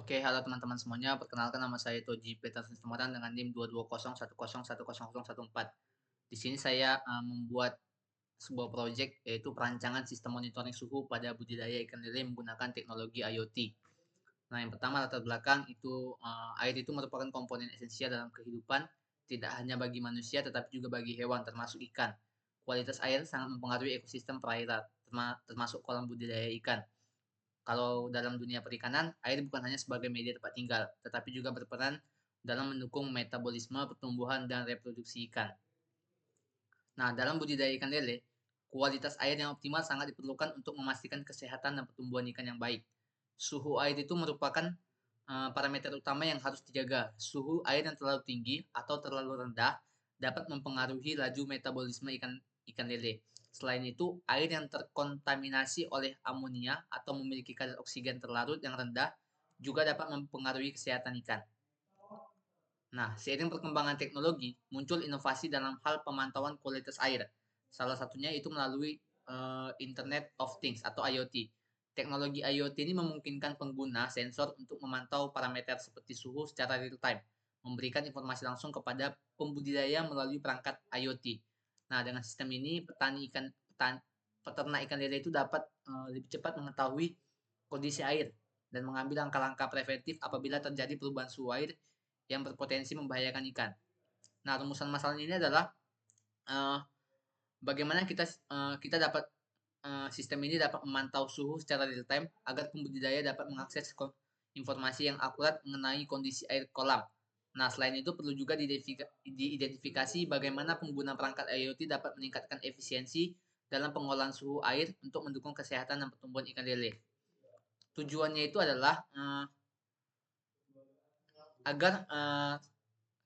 Oke, halo teman-teman semuanya. Perkenalkan nama saya Toji Peterson Sumedang dengan NIM 22010110014. Di sini saya membuat sebuah proyek yaitu perancangan sistem monitoring suhu pada budidaya ikan lele menggunakan teknologi IoT. Nah, yang pertama latar belakang itu air itu merupakan komponen esensial dalam kehidupan tidak hanya bagi manusia tetapi juga bagi hewan termasuk ikan. Kualitas air sangat mempengaruhi ekosistem perairan termasuk kolam budidaya ikan. Kalau dalam dunia perikanan, air bukan hanya sebagai media tempat tinggal, tetapi juga berperan dalam mendukung metabolisme, pertumbuhan, dan reproduksi ikan. Nah, dalam budidaya ikan lele, kualitas air yang optimal sangat diperlukan untuk memastikan kesehatan dan pertumbuhan ikan yang baik. Suhu air itu merupakan parameter utama yang harus dijaga. Suhu air yang terlalu tinggi atau terlalu rendah dapat mempengaruhi laju metabolisme ikan lele. Selain itu, air yang terkontaminasi oleh amonia atau memiliki kadar oksigen terlarut yang rendah juga dapat mempengaruhi kesehatan ikan. Nah, seiring perkembangan teknologi, muncul inovasi dalam hal pemantauan kualitas air. Salah satunya itu melalui Internet of Things atau IoT. Teknologi IoT ini memungkinkan pengguna sensor untuk memantau parameter seperti suhu secara real time, memberikan informasi langsung kepada pembudidaya melalui perangkat IoT. Nah, dengan sistem ini peternak ikan lele itu dapat lebih cepat mengetahui kondisi air dan mengambil langkah-langkah preventif apabila terjadi perubahan suhu air yang berpotensi membahayakan ikan. Nah, rumusan masalahnya ini adalah uh, bagaimana kita dapat sistem ini dapat memantau suhu secara real time agar pembudidaya dapat mengakses informasi yang akurat mengenai kondisi air kolam. Nah, selain itu perlu juga diidentifikasi bagaimana pengguna perangkat IoT dapat meningkatkan efisiensi dalam pengolahan suhu air untuk mendukung kesehatan dan pertumbuhan ikan lele. Tujuannya itu adalah agar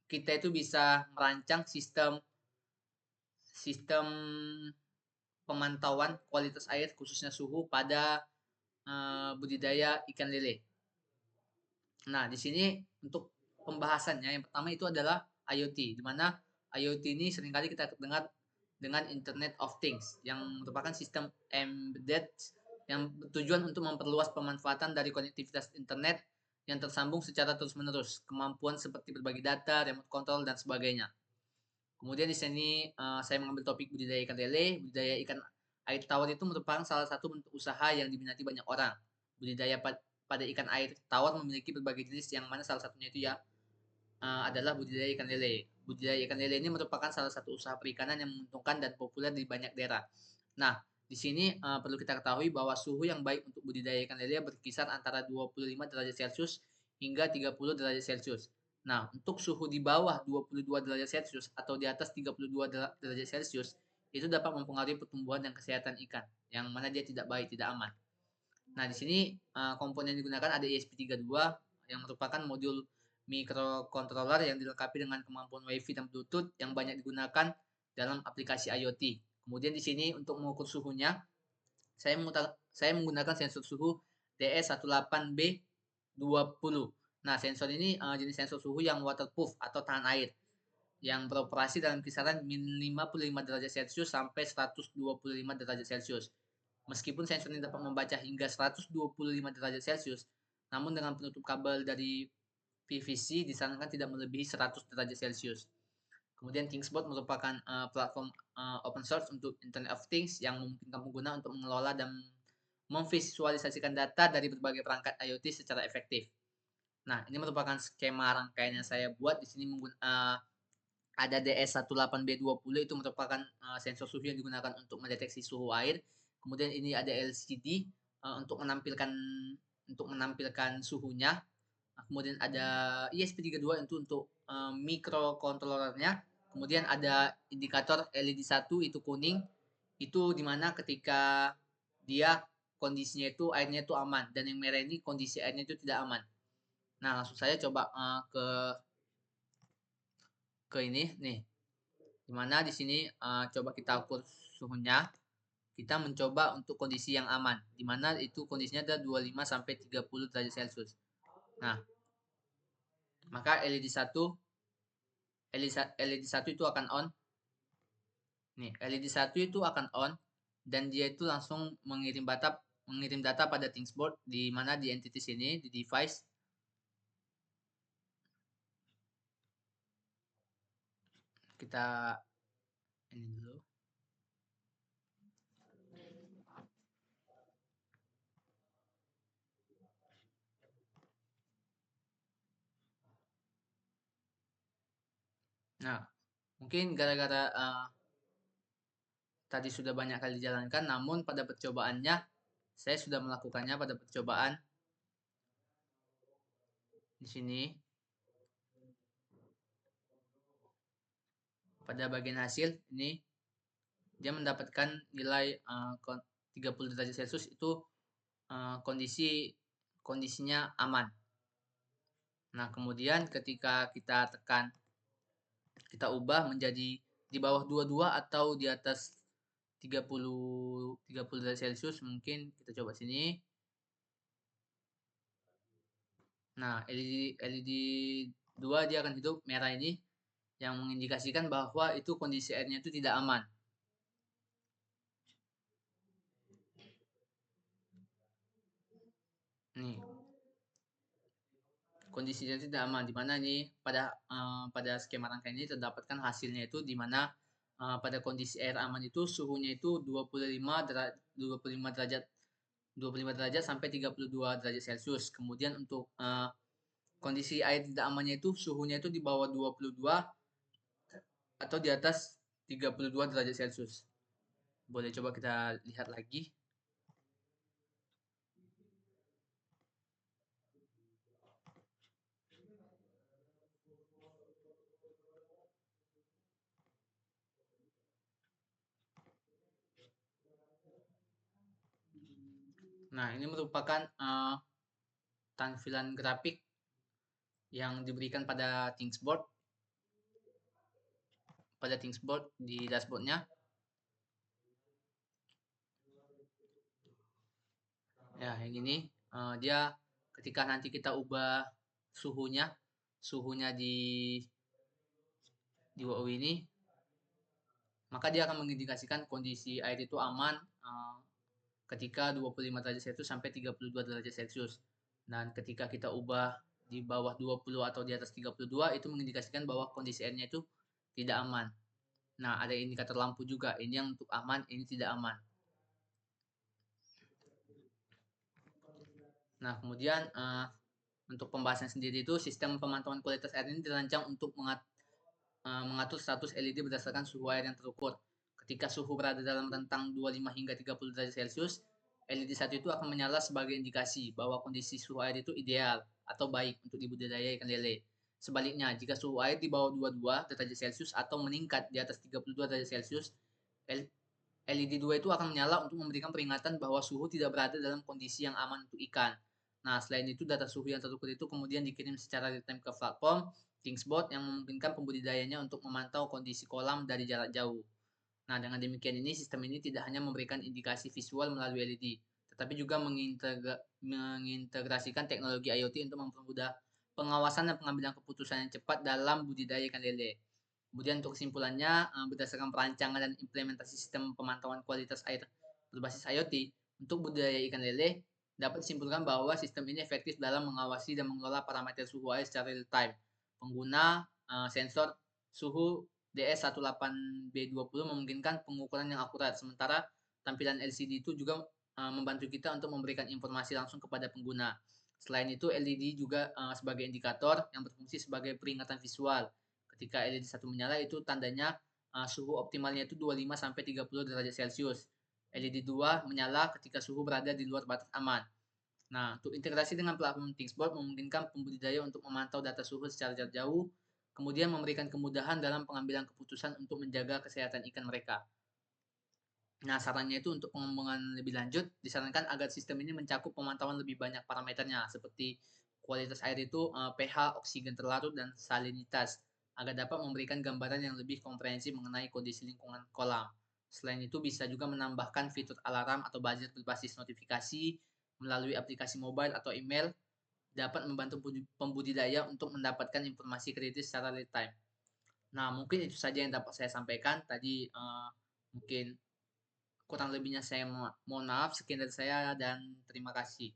kita itu bisa merancang sistem sistem pemantauan kualitas air khususnya suhu pada budidaya ikan lele. Nah, di sini untuk pembahasannya yang pertama itu adalah IoT, di mana IoT ini seringkali kita dengar dengan Internet of Things yang merupakan sistem embedded yang bertujuan untuk memperluas pemanfaatan dari konektivitas internet yang tersambung secara terus-menerus, kemampuan seperti berbagi data, remote control, dan sebagainya. Kemudian di sini saya mengambil topik budidaya ikan lele. Budidaya ikan air tawar itu merupakan salah satu bentuk usaha yang diminati banyak orang. Budidaya pada ikan air tawar memiliki berbagai jenis yang mana salah satunya itu ya adalah budidaya ikan lele. Budidaya ikan lele ini merupakan salah satu usaha perikanan yang menguntungkan dan populer di banyak daerah. Nah, di sini perlu kita ketahui bahwa suhu yang baik untuk budidaya ikan lele berkisar antara 25 derajat Celcius hingga 30 derajat Celcius. Nah, untuk suhu di bawah 22 derajat Celcius atau di atas 32 derajat Celcius itu dapat mempengaruhi pertumbuhan dan kesehatan ikan, yang mana dia tidak baik, tidak aman. Nah, di sini komponen yang digunakan ada ESP32 yang merupakan modul microcontroller yang dilengkapi dengan kemampuan WiFi dan Bluetooth yang banyak digunakan dalam aplikasi IoT. Kemudian di sini untuk mengukur suhunya, saya menggunakan sensor suhu DS18B20. Nah, sensor ini jenis sensor suhu yang waterproof atau tahan air yang beroperasi dalam kisaran min 55 derajat Celcius sampai 125 derajat Celcius. Meskipun sensor ini dapat membaca hingga 125 derajat Celcius, namun dengan penutup kabel dari PVC disarankan tidak melebihi 100 derajat Celcius. Kemudian Thingsbot merupakan platform open source untuk Internet of Things yang memungkinkan pengguna untuk mengelola dan memvisualisasikan data dari berbagai perangkat IoT secara efektif. Nah, ini merupakan skema rangkaian yang saya buat. Di sini ada DS18B20 itu merupakan sensor suhu yang digunakan untuk mendeteksi suhu air. Kemudian ini ada LCD untuk menampilkan suhunya. Kemudian ada ESP32 itu untuk microcontrollernya. Kemudian ada indikator LED1 itu kuning. Itu dimana ketika dia kondisinya itu airnya itu aman dan yang merah ini kondisi airnya itu tidak aman. Nah, langsung saya coba ke ini nih. Dimana di sini coba kita ukur suhunya. Kita mencoba untuk kondisi yang aman, dimana itu kondisinya ada 25 sampai 30 derajat Celcius. Nah, maka LED1 itu akan on. Nih, LED1 itu akan on dan dia itu langsung mengirim data pada Thingsboard di mana di entity sini di device Kita ini dulu. Nah, mungkin gara-gara tadi sudah banyak kali dijalankan, namun pada percobaannya saya sudah melakukannya pada percobaan di sini. Pada bagian hasil ini dia mendapatkan nilai 30 derajat Celcius itu kondisinya aman. Nah, kemudian ketika kita ubah menjadi di bawah 22 atau di atas 30 derajat Celcius, mungkin kita coba sini. Nah, LED 2 dia akan hidup merah ini yang mengindikasikan bahwa itu kondisi airnya itu tidak aman. Nih, kondisinya tidak aman di mana nih pada skema rangkaian ini terdapatkan hasilnya itu di mana pada kondisi air aman itu suhunya itu 25 derajat 25 derajat sampai 32 derajat Celcius. Kemudian untuk kondisi air tidak amannya itu suhunya itu di bawah 22 atau di atas 32 derajat Celcius. Boleh coba kita lihat lagi. Nah, ini merupakan tampilan grafik yang diberikan pada Thingsboard di dashboardnya. Ya, yang ini dia ketika nanti kita ubah suhunya di WoW ini, maka dia akan mengindikasikan kondisi air itu aman ketika 25 derajat Celcius sampai 32 derajat Celcius. Dan ketika kita ubah di bawah 20 atau di atas 32 itu mengindikasikan bahwa kondisi airnya itu tidak aman. Nah, ada indikator lampu juga. Ini yang untuk aman, ini tidak aman. Nah, kemudian untuk pembahasan sendiri itu sistem pemantauan kualitas air ini dirancang untuk mengatur status LED berdasarkan suhu air yang terukur. Ketika suhu berada dalam rentang 25 hingga 30 derajat Celcius, LED satu itu akan menyala sebagai indikasi bahwa kondisi suhu air itu ideal atau baik untuk dibudidaya ikan lele. Sebaliknya, jika suhu air di bawah 22 derajat Celcius atau meningkat di atas 32 derajat Celcius, LED 2 itu akan menyala untuk memberikan peringatan bahwa suhu tidak berada dalam kondisi yang aman untuk ikan. Nah, selain itu data suhu yang terukur itu kemudian dikirim secara real time ke platform Thingsboard yang memungkinkan pembudidayanya untuk memantau kondisi kolam dari jarak jauh. Nah, dengan demikian ini sistem ini tidak hanya memberikan indikasi visual melalui LED, tetapi juga mengintegrasikan teknologi IoT untuk mempermudah pengawasan dan pengambilan keputusan yang cepat dalam budidaya ikan lele. Kemudian untuk kesimpulannya, berdasarkan perancangan dan implementasi sistem pemantauan kualitas air berbasis IoT untuk budidaya ikan lele, dapat disimpulkan bahwa sistem ini efektif dalam mengawasi dan mengelola parameter suhu air secara real time. Pengguna sensor suhu DS18B20 memungkinkan pengukuran yang akurat, sementara tampilan LCD itu juga membantu kita untuk memberikan informasi langsung kepada pengguna. Selain itu, LED juga sebagai indikator yang berfungsi sebagai peringatan visual. Ketika LED satu menyala itu tandanya suhu optimalnya itu 25 sampai 30 derajat Celcius. LED 2 menyala ketika suhu berada di luar batas aman. Nah, untuk integrasi dengan platform Thingsboard memungkinkan pembudidaya untuk memantau data suhu secara jarak jauh, kemudian memberikan kemudahan dalam pengambilan keputusan untuk menjaga kesehatan ikan mereka. Nah, sarannya itu untuk pengembangan lebih lanjut, disarankan agar sistem ini mencakup pemantauan lebih banyak parameternya, seperti kualitas air itu, pH, oksigen terlarut, dan salinitas, agar dapat memberikan gambaran yang lebih komprehensif mengenai kondisi lingkungan kolam. Selain itu, bisa juga menambahkan fitur alarm atau buzzer berbasis notifikasi melalui aplikasi mobile atau email, dapat membantu pembudidaya untuk mendapatkan informasi kritis secara real time. Nah, mungkin itu saja yang dapat saya sampaikan. Tadi mungkin kurang lebihnya saya mohon maaf. Sekian dari saya dan terima kasih.